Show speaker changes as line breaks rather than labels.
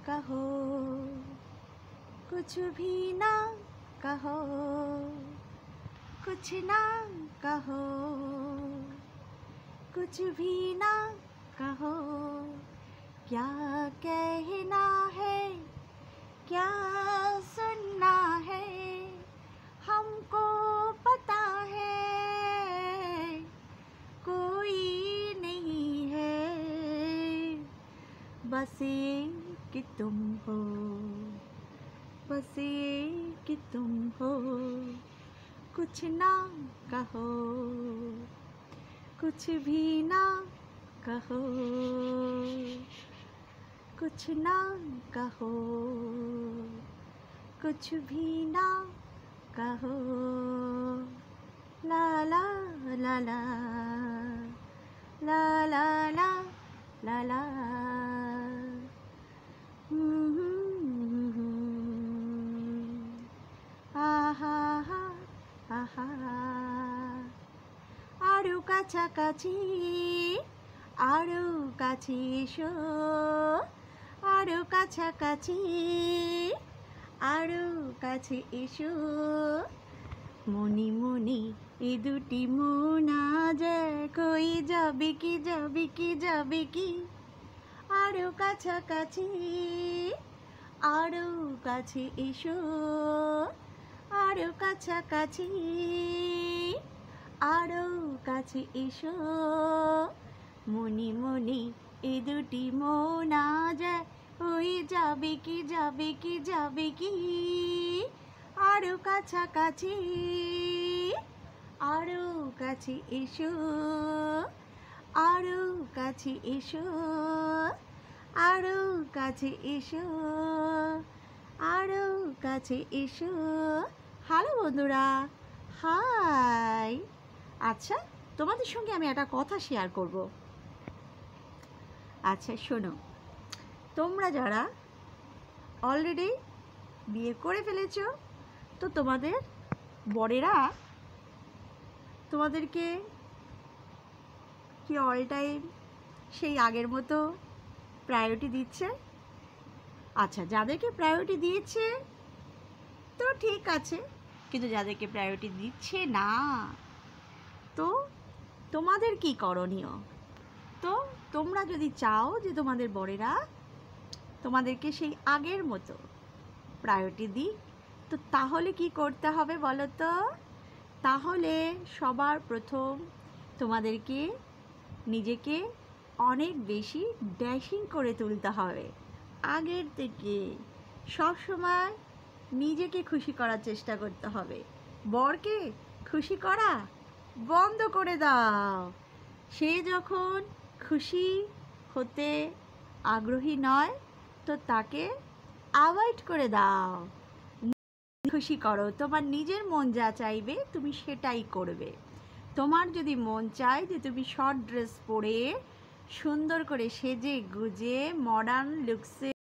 कहो, कुछ भी ना कहो, कुछ ना कहो, कुछ भी ना कहो, क्या कहना है, क्या सुनना है, हमको पता है, कोई नहीं है, बस ये कि तुम हो, बस ये कि तुम हो, कुछ ना कहो, कुछ भी ना कहो, कुछ ना कहो, कुछ भी ना कहो, ला ला ला ला ला ला ला ला ला। आहा हा आहा, आরো কাছাকাছি, আরো কাছে এসো, আরো কাছাকাছি, আরো কাছে এসো, মনি মনি এ দুটি মন আজ এক হয়ে যাবে কি, যাবে কি, যাবে কি, আরো কাছাকাছি, আরো কাছে এসো, আরো কাছাকাছি, আরো কাছে এসো, মনি মনি এ দুটি মন আজ এক হয়ে যাবে কি, যাবে কি, যাবে কি, আরো কাছাকাছি, আরো কাছে এসো, আরো কাছে এসো, আরো কাছে এসো, আরো কাছে এসো। হ্যালো বন্ধুরা, হাই। আচ্ছা, তোমাদের সঙ্গে আমি একটা কথা শেয়ার করব। আচ্ছা শোনো, তোমরা যারা অলরেডি বিয়ে করে ফেলেছো, তো তোমাদের বরেরা তোমাদেরকে কি অল টাইম সেই আগের মতো প্রায়োরিটি দিচ্ছে? আচ্ছা, যাদেরকে প্রায়োরিটি দিয়েছে তো ঠিক আছে, কিন্তু যাদেরকে প্রায়োরিটি দিচ্ছে না, তো তোমাদের কি করণীয়? তো তোমরা যদি চাও যে তোমাদের বরেরা তোমাদেরকে সেই আগের মতো প্রায়োরিটি দিক, তো তাহলে কি করতে হবে বলো তো? তাহলে সবার প্রথম তোমাদেরকে নিজেকে অনেক বেশি ড্যাশিং করে তুলতে হবে। আগের থেকে সবসময় নিজেকে খুশি করার চেষ্টা করতে হবে। বরকে খুশি করা বন্ধ করে দাও। সে যখন খুশি হতে আগ্রহী নয়, তো তাকে অ্যাভয়েড করে দাও। খুশি করো, তোমার নিজের মন যা চাইবে তুমি সেটাই করবে। তোমার যদি মন চায় যে তুমি শর্ট ড্রেস পরে সুন্দর করে সেজে গুজে মডার্ন লুকসে